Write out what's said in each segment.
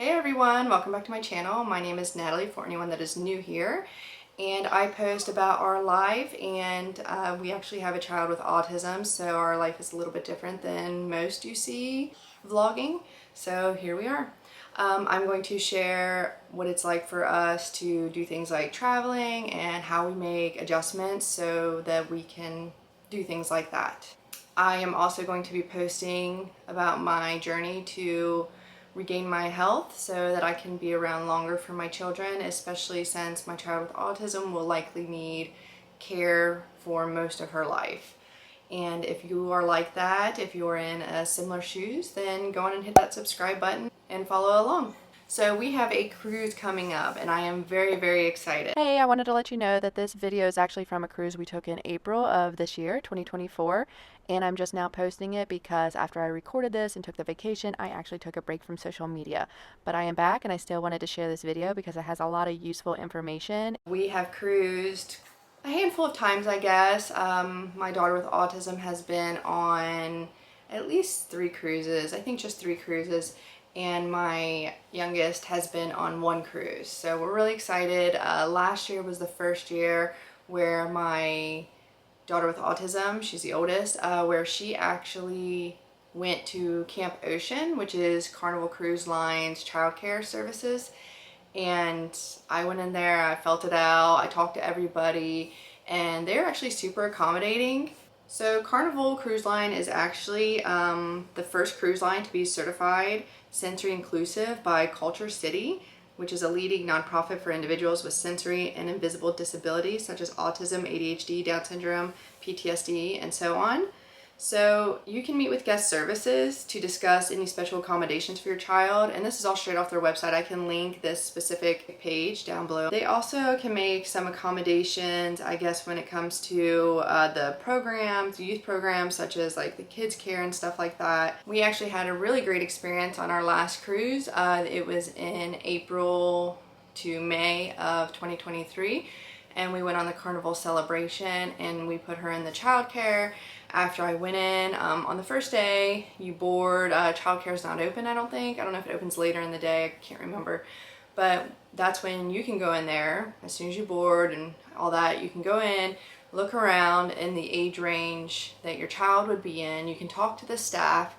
Hey everyone, welcome back to my channel. My name is Natalie for anyone that is new here, and I post about our life, and we actually have a child with autism, so our life is a little bit different than most you see vlogging. So here we are. I'm going to share what it's like for us to do things like traveling and how we make adjustments so that we can do things like that. I am also going to be posting about my journey to regain my health so that I can be around longer for my children, especially since my child with autism will likely need care for most of her life. And if you are like that, if you're in similar shoes, then go on and hit that subscribe button and follow along. So we have a cruise coming up and I am very, very excited. Hey, I wanted to let you know that this video is actually from a cruise we took in April of this year, 2024. And I'm just now posting it because after I recorded this and took the vacation, I actually took a break from social media. But I am back and I still wanted to share this video because it has a lot of useful information. We have cruised a handful of times, I guess. My daughter with autism has been on at least 3 cruises. I think just 3 cruises. And my youngest has been on 1 cruise. So we're really excited. Last year was the first year where my daughter with autism, she's the oldest, where she actually went to Camp Ocean, which is Carnival Cruise Line's childcare services. And I went in there, I felt it out, I talked to everybody, and they're actually super accommodating. So Carnival Cruise Line is actually the first cruise line to be certified sensory inclusive by Culture City, which is a leading nonprofit for individuals with sensory and invisible disabilities such as autism, ADHD, Down syndrome, PTSD, and so on. So you can meet with guest services to discuss any special accommodations for your child, and this is all straight off their website. I can link this specific page down below. They also can make some accommodations, I guess, when it comes to the programs, youth programs, such as like the kids care and stuff like that. We actually had a really great experience on our last cruise. It was in April to May of 2023. And we went on the Carnival celebration and we put her in the childcare. After I went in, on the first day, you board, childcare is not open, I don't think. I don't know if it opens later in the day, I can't remember. But that's when you can go in there, as soon as you board and all that, you can go in, look around in the age range that your child would be in. You can talk to the staff.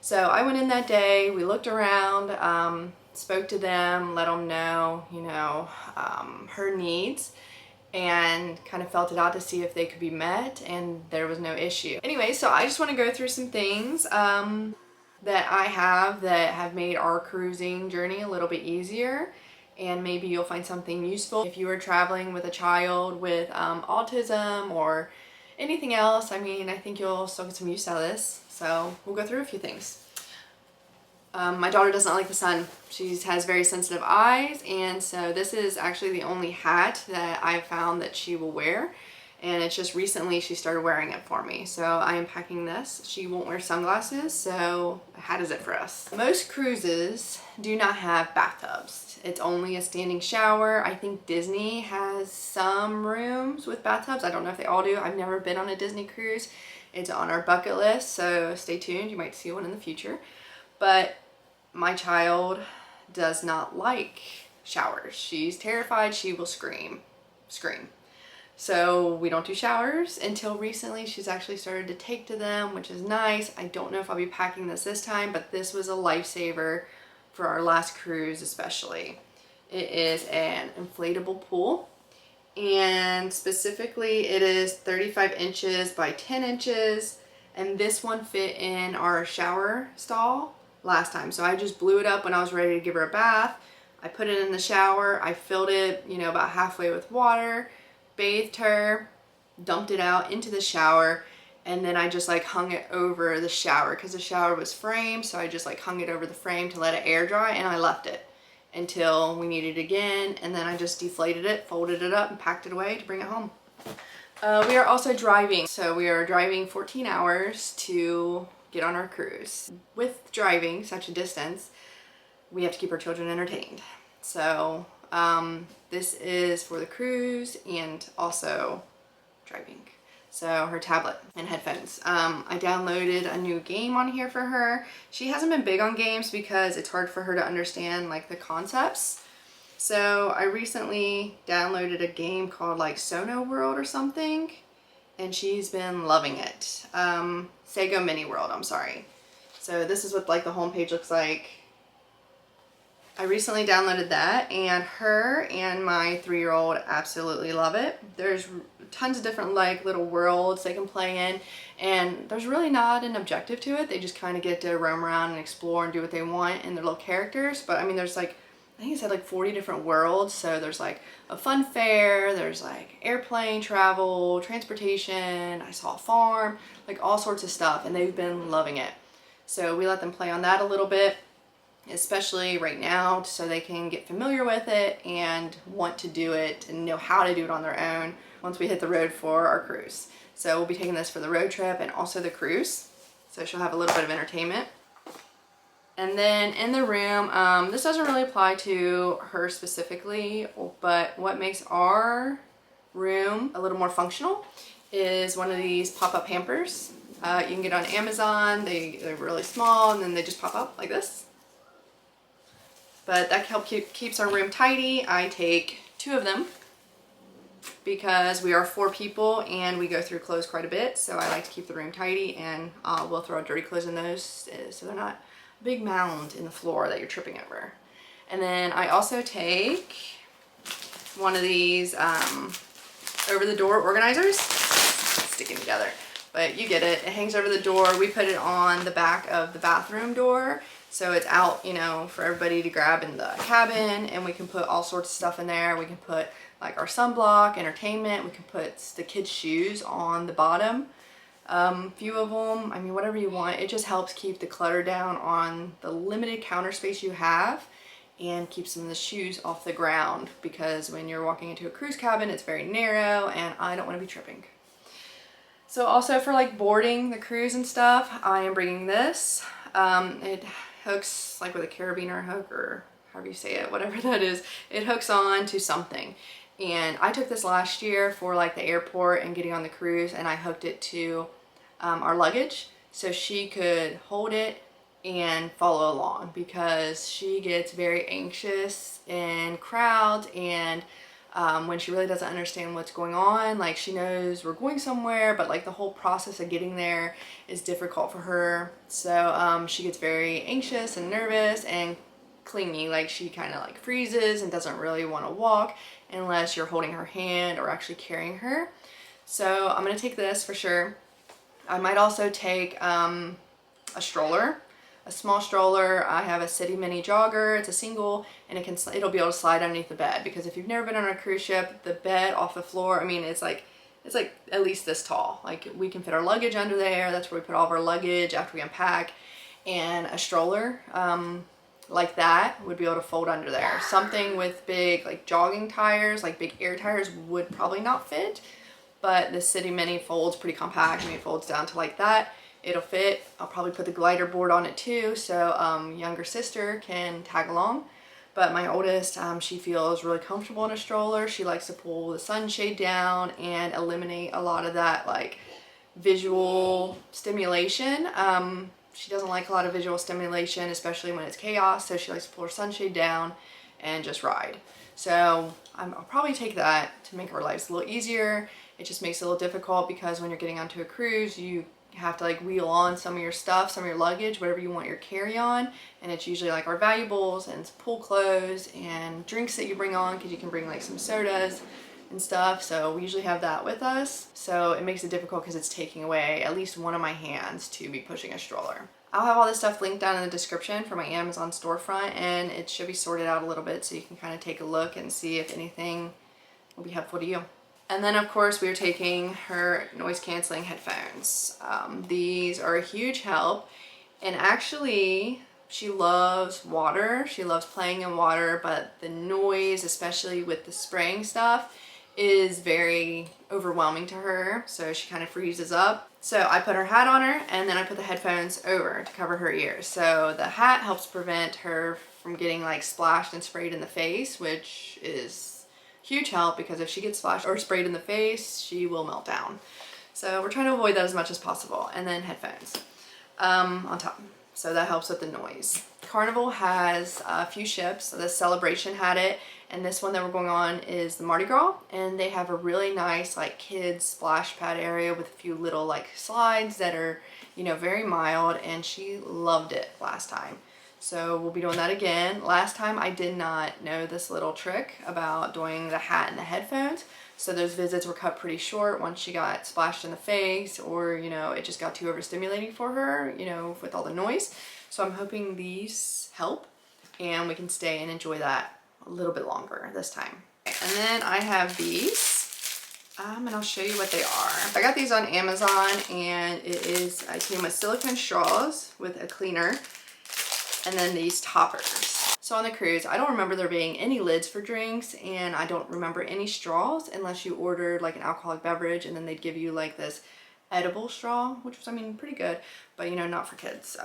So I went in that day, we looked around, spoke to them, let them know, her needs, and kind of felt it out to see if they could be met, and there was no issue. Anyway, so I just want to go through some things that I have that have made our cruising journey a little bit easier, and maybe you'll find something useful. If you are traveling with a child with autism or anything else, I mean, I think you'll still get some use out of this. So we'll go through a few things. My daughter does not like the sun. She has very sensitive eyes, and so this is actually the only hat that I've found that she will wear, and it's just recently she started wearing it for me. So I am packing this. She won't wear sunglasses, so a hat is it for us. Most cruises do not have bathtubs. It's only a standing shower. I think Disney has some rooms with bathtubs. I don't know if they all do. I've never been on a Disney cruise. It's on our bucket list, so stay tuned. You might see one in the future. But my child does not like showers. She's terrified. She will scream. So we don't do showers. Until recently, she's actually started to take to them, which is nice. I don't know if I'll be packing this time, but this was a lifesaver for our last cruise especially. It is an inflatable pool, and specifically it is 35 inches by 10 inches, and this one fit in our shower stall last time. So I just blew it up when I was ready to give her a bath. I put it in the shower. I filled it, about halfway with water, bathed her, dumped it out into the shower, and then I just like hung it over the shower because the shower was framed. So I just like hung it over the frame to let it air dry, and I left it until we needed it again. And then I just deflated it, folded it up, and packed it away to bring it home. We are also driving. So we are driving 14 hours to get on our cruise. With driving such a distance, we have to keep our children entertained. So this is for the cruise and also driving. So her tablet and headphones. I downloaded a new game on here for her. She hasn't been big on games because it's hard for her to understand like the concepts. So I recently downloaded a game called like Sono World or something, and she's been loving it. Sego Mini World, I'm sorry. So this is what like the homepage looks like. I recently downloaded that, and her and my 3-year-old absolutely love it. There's tons of different like little worlds they can play in, and there's really not an objective to it. They just kind of get to roam around and explore and do what they want in their little characters. But I mean, there's like, I think it said like 40 different worlds. So there's like a fun fair, there's like airplane travel, transportation, I saw a farm, like all sorts of stuff, and they've been loving it. So we let them play on that a little bit, especially right now, so they can get familiar with it and want to do it and know how to do it on their own once we hit the road for our cruise. So we'll be taking this for the road trip and also the cruise. So she'll have a little bit of entertainment. And then in the room, this doesn't really apply to her specifically, but what makes our room a little more functional is one of these pop-up hampers. You can get on Amazon. They're really small, and then they just pop up like this. But that keeps our room tidy. I take 2 of them because we are 4 people and we go through clothes quite a bit. So I like to keep the room tidy, and we'll throw dirty clothes in those so they're not a big mound in the floor that you're tripping over. And then I also take one of these over-the-door organizers. Sticking together. But you get it. It hangs over the door. We put it on the back of the bathroom door, so it's out, you know, for everybody to grab in the cabin, and we can put all sorts of stuff in there. We can put like our sunblock, entertainment. We can put the kids' shoes on the bottom. Few of them, I mean, whatever you want. It just helps keep the clutter down on the limited counter space you have, and keeps some of the shoes off the ground, because when you're walking into a cruise cabin, it's very narrow and I don't want to be tripping. So also for like boarding the cruise and stuff, I am bringing this. It hooks like with a carabiner hook, or however you say it, whatever that is. It hooks on to something. And I took this last year for like the airport and getting on the cruise, and I hooked it to our luggage so she could hold it and follow along, because she gets very anxious in crowds, and when she really doesn't understand what's going on. Like, she knows we're going somewhere, but like the whole process of getting there is difficult for her. So she gets very anxious and nervous and clingy. Like, she kind of like freezes and doesn't really want to walk unless you're holding her hand or actually carrying her. So I'm going to take this for sure. I might also take a stroller. A small stroller. I have a City Mini jogger. It's a single, and it'll be able to slide underneath the bed, because if you've never been on a cruise ship, the bed off the floor, I mean, it's like at least this tall. Like, we can fit our luggage under there. That's where we put all of our luggage after we unpack. And a stroller like that would be able to fold under there. Something with big like jogging tires, like big air tires, would probably not fit, but the City Mini folds pretty compact. I mean, it folds down to like that. It'll fit. I'll probably put the glider board on it too, so younger sister can tag along. But my oldest, she feels really comfortable in a stroller. She likes to pull the sunshade down and eliminate a lot of that like visual stimulation. She doesn't like a lot of visual stimulation, especially when it's chaos, so she likes to pull her sunshade down and just ride. So I'll probably take that to make our lives a little easier. It just makes it a little difficult because when you're getting onto a cruise, you have to like wheel on some of your stuff, some of your luggage, whatever you want your carry-on, and it's usually like our valuables and pool clothes and drinks that you bring on, because you can bring like some sodas and stuff. So we usually have that with us, so it makes it difficult because it's taking away at least one of my hands to be pushing a stroller. I'll have all this stuff linked down in the description for my Amazon storefront, and it should be sorted out a little bit so you can kind of take a look and see if anything will be helpful to you. And then of course we're taking her noise canceling headphones. These are a huge help, and actually she loves water. She loves playing in water, but the noise, especially with the spraying stuff, is very overwhelming to her, so she kind of freezes up. So I put her hat on her, and then I put the headphones over to cover her ears. So the hat helps prevent her from getting like splashed and sprayed in the face, which is huge help, because if she gets splashed or sprayed in the face, she will melt down. So we're trying to avoid that as much as possible. And then headphones on top. So that helps with the noise. Carnival has a few ships. So the Celebration had it, and this one that we're going on is the Mardi Gras, and they have a really nice like kids splash pad area with a few little like slides that are, you know, very mild, and she loved it last time. So we'll be doing that again. Last time I did not know this little trick about doing the hat and the headphones. So those visits were cut pretty short once she got splashed in the face, or, you know, it just got too overstimulating for her, you know, with all the noise. So I'm hoping these help and we can stay and enjoy that a little bit longer this time. And then I have these, and I'll show you what they are. I got these on Amazon, and I came with silicone straws with a cleaner, and then these toppers. So on the cruise, I don't remember there being any lids for drinks, and I don't remember any straws unless you ordered like an alcoholic beverage, and then they'd give you like this edible straw, which was, I mean, pretty good, but you know, not for kids.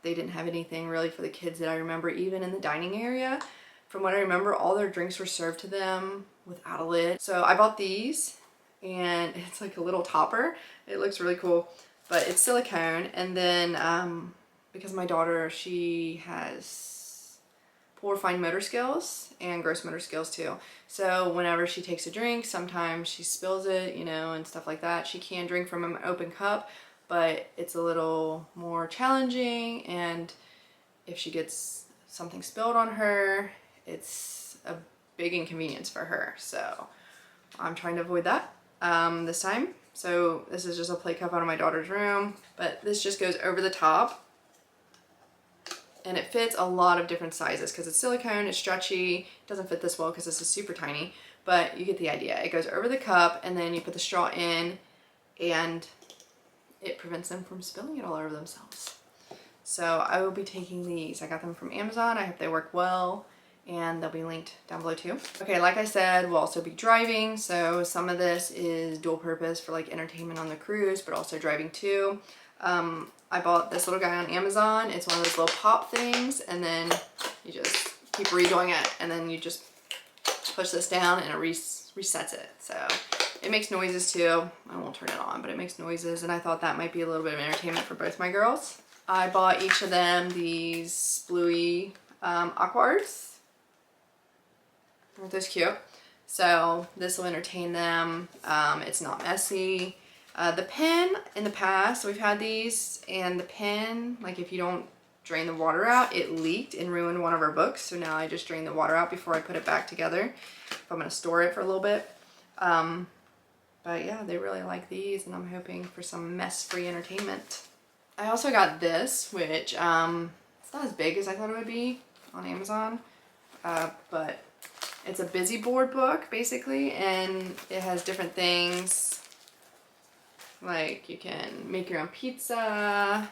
They didn't have anything really for the kids that I remember, even in the dining area. From what I remember, all their drinks were served to them without a lid. So I bought these, and it's like a little topper. It looks really cool, but it's silicone. And then because my daughter, she has poor fine motor skills and gross motor skills too. So whenever she takes a drink, sometimes she spills it, you know, and stuff like that. She can drink from an open cup, but it's a little more challenging, and if she gets something spilled on her, it's a big inconvenience for her. So I'm trying to avoid that this time. So this is just a play cup out of my daughter's room, but this just goes over the top, and it fits a lot of different sizes because it's silicone, it's stretchy. It doesn't fit this well because this is super tiny, but you get the idea. It goes over the cup, and then you put the straw in, and it prevents them from spilling it all over themselves. So I will be taking these. I got them from Amazon. I hope they work well, and they'll be linked down below too. Okay, like I said, we'll also be driving, so some of this is dual purpose for like entertainment on the cruise, but also driving too. I bought this little guy on Amazon. It's one of those little pop things, and then you just keep redoing it, and then you just push this down and it resets it. So it makes noises too. I won't turn it on, but it makes noises, and I thought that might be a little bit of entertainment for both my girls. I bought each of them these bluey aquards. Aren't those cute? So this will entertain them. It's not messy. The pen, in the past, we've had these, and the pen, like if you don't drain the water out, it leaked and ruined one of our books. So now I just drain the water out before I put it back together if I'm going to store it for a little bit. But yeah, they really like these, and I'm hoping for some mess-free entertainment. I also got this, which it's not as big as I thought it would be on Amazon, but it's a busy board book basically, and it has different things. Like you can make your own pizza,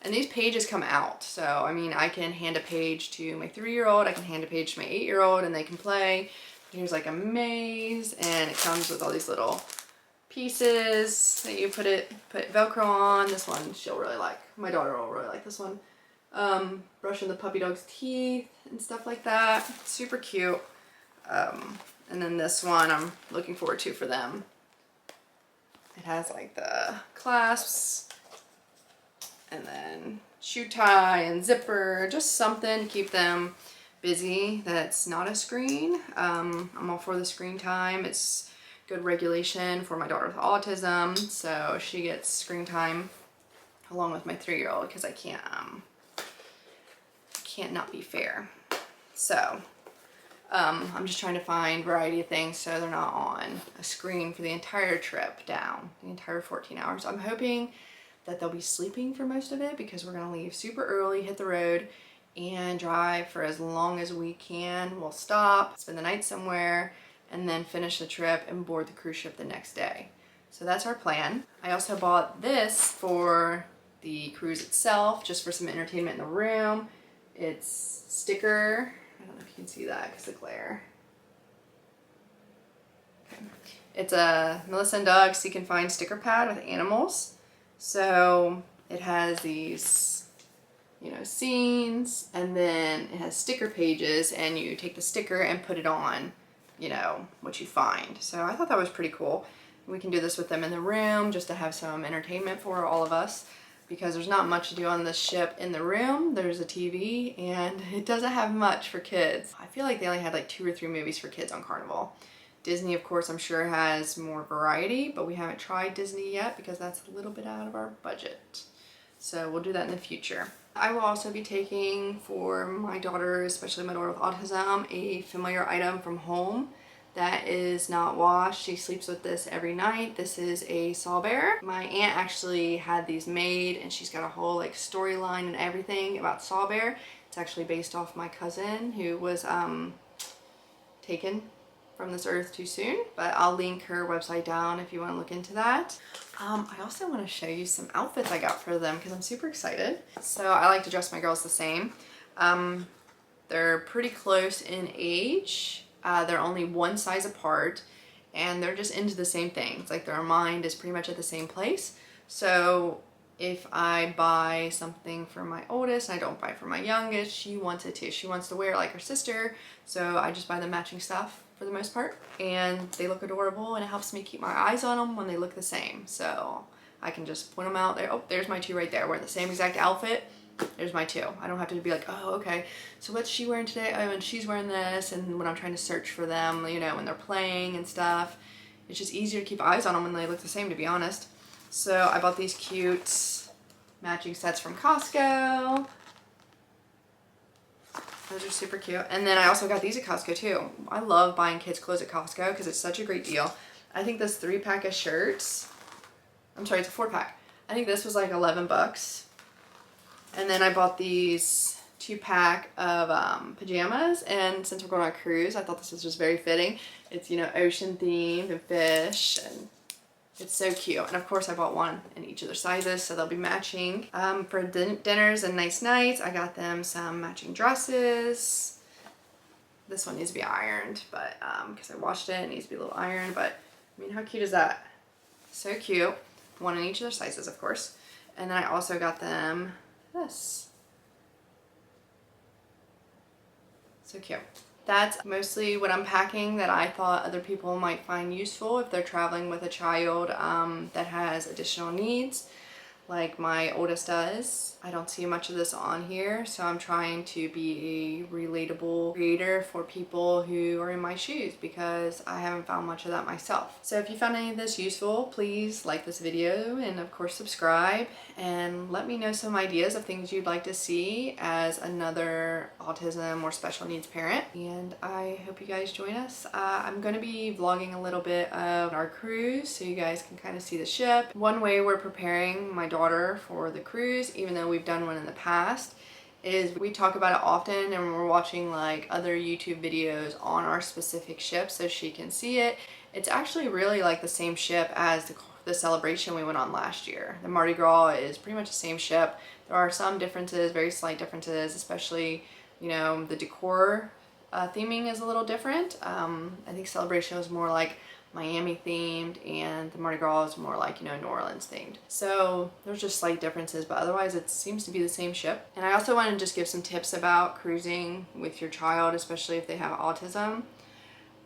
and these pages come out. So, I mean, I can hand a page to my 3-year-old, I can hand a page to my 8-year-old, and they can play. Here's like a maze, and it comes with all these little pieces that you put Velcro on. This one she'll really like. My daughter will really like this one. Brushing the puppy dog's teeth and stuff like that. Super cute. And then this one I'm looking forward to for them. It has like the clasps, and then shoe tie and zipper, just something to keep them busy that's not a screen. I'm all for the screen time. It's good regulation for my daughter with autism, so she gets screen time along with my 3-year-old, because I can't not be fair. So I'm just trying to find variety of things so they're not on a screen for the entire trip down, the entire 14 hours. I'm hoping that they'll be sleeping for most of it, because we're gonna leave super early, hit the road, and drive for as long as we can. We'll stop, spend the night somewhere, and then finish the trip and board the cruise ship the next day. So that's our plan. I also bought this for the cruise itself, just for some entertainment in the room. It's sticker. I don't know if you can see that because of the glare. Okay. It's a Melissa and Doug Seek and Find sticker pad with animals. So it has these, you know, scenes, and then it has sticker pages, and you take the sticker and put it on, you know, what you find. So I thought that was pretty cool. We can do this with them in the room just to have some entertainment for all of us, because there's not much to do on this ship in the room. There's a TV and it doesn't have much for kids. I feel like they only had like 2 or 3 movies for kids on Carnival. Disney, of course, I'm sure has more variety, but we haven't tried Disney yet because that's a little bit out of our budget. So we'll do that in the future. I will also be taking for my daughter, especially my daughter with autism, a familiar item from home that is not washed. She sleeps with this every night. This is a Saw Bear. My aunt actually had these made and she's got a whole like storyline and everything about Saw Bear. It's actually based off my cousin who was taken from this earth too soon, but I'll link her website down if you want to look into that. I also want to show you some outfits I got for them because I'm super excited. So I like to dress my girls the same. They're pretty close in age. They're only 1 size apart and they're just into the same thing. It's like their mind is pretty much at the same place. So if I buy something for my oldest and I don't buy for my youngest, she wants it too. She wants to wear it like her sister. So I just buy them matching stuff for the most part, and they look adorable and it helps me keep my eyes on them when they look the same. So I can just point them out there. Oh, there's my 2 right there. Wearing the same exact outfit. There's my 2. I don't have to be like, oh, okay, so what's she wearing today? Oh, and she's wearing this. And when I'm trying to search for them, you know, when they're playing and stuff, it's just easier to keep eyes on them when they look the same, to be honest. So I bought these cute matching sets from Costco. Those are super cute. And then I also got these at Costco too. I love buying kids clothes at Costco because it's such a great deal. I think this 3-pack of shirts, I'm sorry, it's a 4-pack. I think this was like 11 bucks. And then I bought these 2-pack of pajamas, and since we're going on a cruise, I thought this was just very fitting. It's, you know, ocean themed and fish, and it's so cute. And of course I bought one in each of their sizes, so they'll be matching. For dinners and nice nights, I got them some matching dresses. This one needs to be ironed, but because I washed it, it needs to be a little ironed, but I mean, how cute is that? So cute. One in each of their sizes, of course. And then I also got them this. So cute. That's mostly what I'm packing that I thought other people might find useful if they're traveling with a child that has additional needs, like my oldest does. I don't see much of this on here, so I'm trying to be a relatable creator for people who are in my shoes because I haven't found much of that myself. So if you found any of this useful, please like this video and of course subscribe, and let me know some ideas of things you'd like to see as another autism or special needs parent. And I hope you guys join us. I'm going to be vlogging a little bit of our cruise so you guys can kind of see the ship. One way we're preparing my daughter for the cruise, even though we've done one in the past, is we talk about it often, and we're watching like other YouTube videos on our specific ship so she can see it. It's actually really like the same ship as the celebration we went on last year. The Mardi Gras is pretty much the same ship. There are some differences, very slight differences, especially, you know, the decor theming is a little different. I think celebration was more like Miami themed, and the Mardi Gras is more like, you know, New Orleans themed. So there's just slight differences, but otherwise it seems to be the same ship. And I also want to just give some tips about cruising with your child, especially if they have autism.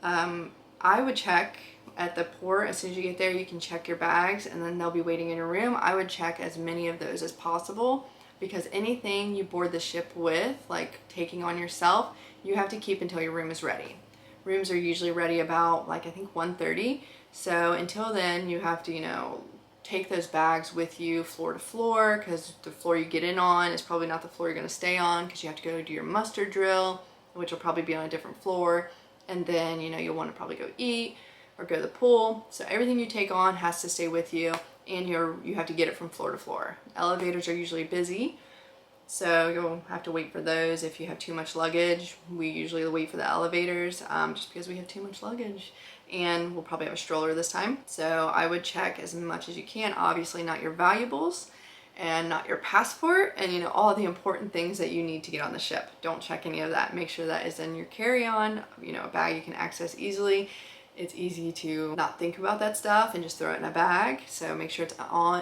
I would check at the port as soon as you get there. You can check your bags, and then they'll be waiting in your room. I would check as many of those as possible, because anything you board the ship with, like taking on yourself, you have to keep until your room is ready. Rooms are usually ready about like I think 1:30, so until then you have to, you know, take those bags with you floor to floor, because the floor you get in on is probably not the floor you're going to stay on, because you have to go do your muster drill, which will probably be on a different floor, and then, you know, you'll want to probably go eat or go to the pool. So everything you take on has to stay with you, and you have to get it from floor to floor. Elevators are usually busy, so you'll have to wait for those if you have too much luggage. We usually wait for the elevators just because we have too much luggage, and we'll probably have a stroller this time. So I would check as much as you can. Obviously not your valuables and not your passport, and, you know, all the important things that you need to get on the ship. Don't check any of that. Make sure that is in your carry-on, you know, a bag you can access easily. It's easy to not think about that stuff and just throw it in a bag. So make sure it's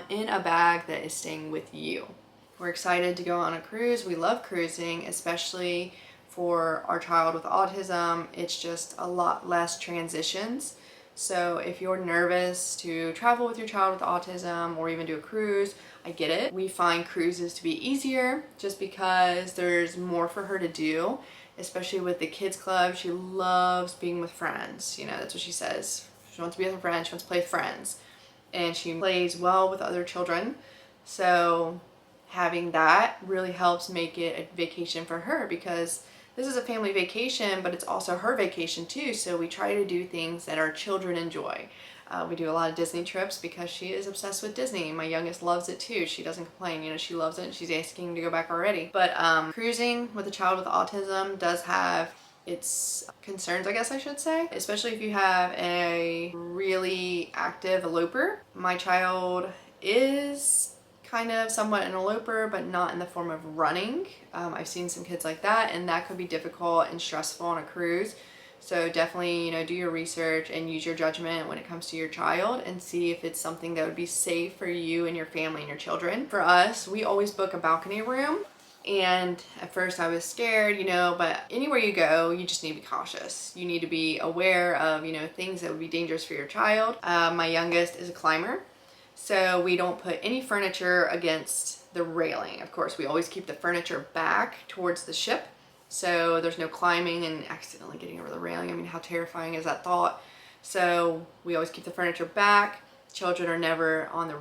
in a bag that is staying with you. We're excited to go on a cruise. We love cruising, especially for our child with autism. It's just a lot less transitions. So if you're nervous to travel with your child with autism or even do a cruise, I get it. We find cruises to be easier just because there's more for her to do, especially with the kids club. She loves being with friends. You know, that's what she says. She wants to be with her friends. She wants to play with friends. And she plays well with other children. So having that really helps make it a vacation for her, because this is a family vacation, but it's also her vacation too. So we try to do things that our children enjoy. We do a lot of Disney trips because she is obsessed with Disney. My youngest loves it too. She doesn't complain, you know, she loves it and she's asking to go back already. But cruising with a child with autism does have its concerns, I guess I should say, especially if you have a really active eloper. My child is kind of somewhat an eloper, but not in the form of running. I've seen some kids like that, and that could be difficult and stressful on a cruise. So definitely, you know, do your research and use your judgment when it comes to your child and see if it's something that would be safe for you and your family and your children. For us, we always book a balcony room. And at first I was scared, you know, but anywhere you go, you just need to be cautious. You need to be aware of, you know, things that would be dangerous for your child. My youngest is a climber. So we don't put any furniture against the railing. Of course, we always keep the furniture back towards the ship, so there's no climbing and accidentally getting over the railing. I mean, how terrifying is that thought? So we always keep the furniture back. Children are never on the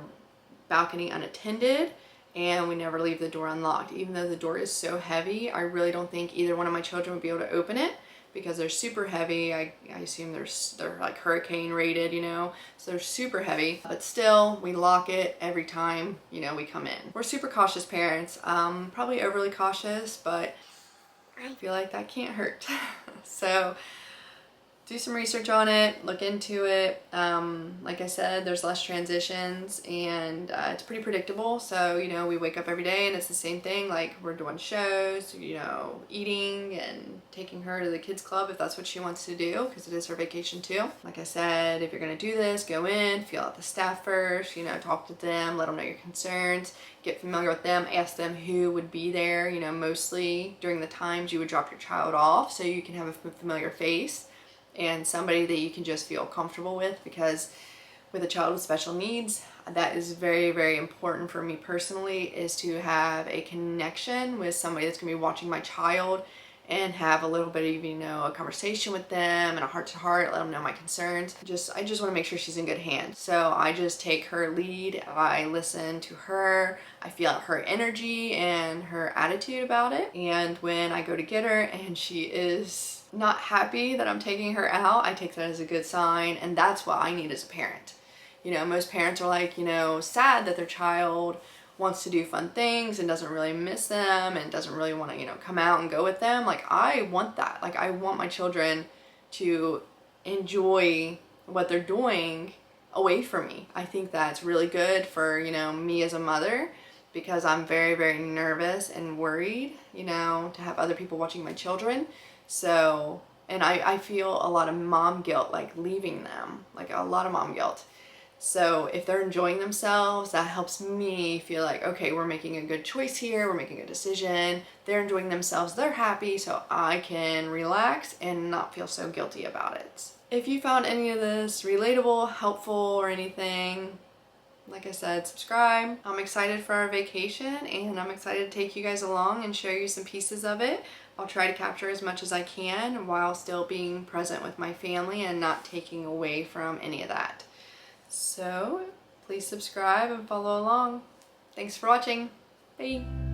balcony unattended, and we never leave the door unlocked. Even though the door is so heavy, I really don't think either one of my children would be able to open it, because they're super heavy. I assume they're like hurricane rated, you know, so they're super heavy. But still, we lock it every time, you know, we come in. We're super cautious parents, probably overly cautious, but I feel like that can't hurt. So do some research on it, look into it. Like I said, there's less transitions, and it's pretty predictable. So, you know, we wake up every day and it's the same thing. Like, we're doing shows, you know, eating and taking her to the kids club if that's what she wants to do, because it is her vacation too. Like I said, if you're gonna do this, go in, feel out the staff first, you know, talk to them, let them know your concerns, get familiar with them, ask them who would be there, you know, mostly during the times you would drop your child off, so you can have a familiar face and somebody that you can just feel comfortable with, because with a child with special needs, that is very, very important for me personally, is to have a connection with somebody that's gonna be watching my child and have a little bit of, you know, a conversation with them and a heart to heart, let them know my concerns. I just want to make sure she's in good hands. So I just take her lead, I listen to her, I feel out her energy and her attitude about it. And when I go to get her and she is not happy that I'm taking her out, I take that as a good sign, and that's what I need as a parent. You know, most parents are like, you know, sad that their child wants to do fun things and doesn't really miss them and doesn't really want to, you know, come out and go with them. Like, I want that. Like, I want my children to enjoy what they're doing away from me. I think that's really good for, you know, me as a mother, because I'm very, very nervous and worried, you know, to have other people watching my children. So, and I feel a lot of mom guilt, like leaving them, like a lot of mom guilt. So if they're enjoying themselves, that helps me feel like, okay, we're making a good choice here, we're making a decision, they're enjoying themselves, they're happy, so I can relax and not feel so guilty about it. If you found any of this relatable, helpful, or anything, like I said, subscribe. I'm excited for our vacation, and I'm excited to take you guys along and show you some pieces of it. I'll try to capture as much as I can while still being present with my family and not taking away from any of that. So please subscribe and follow along. Thanks for watching. Bye.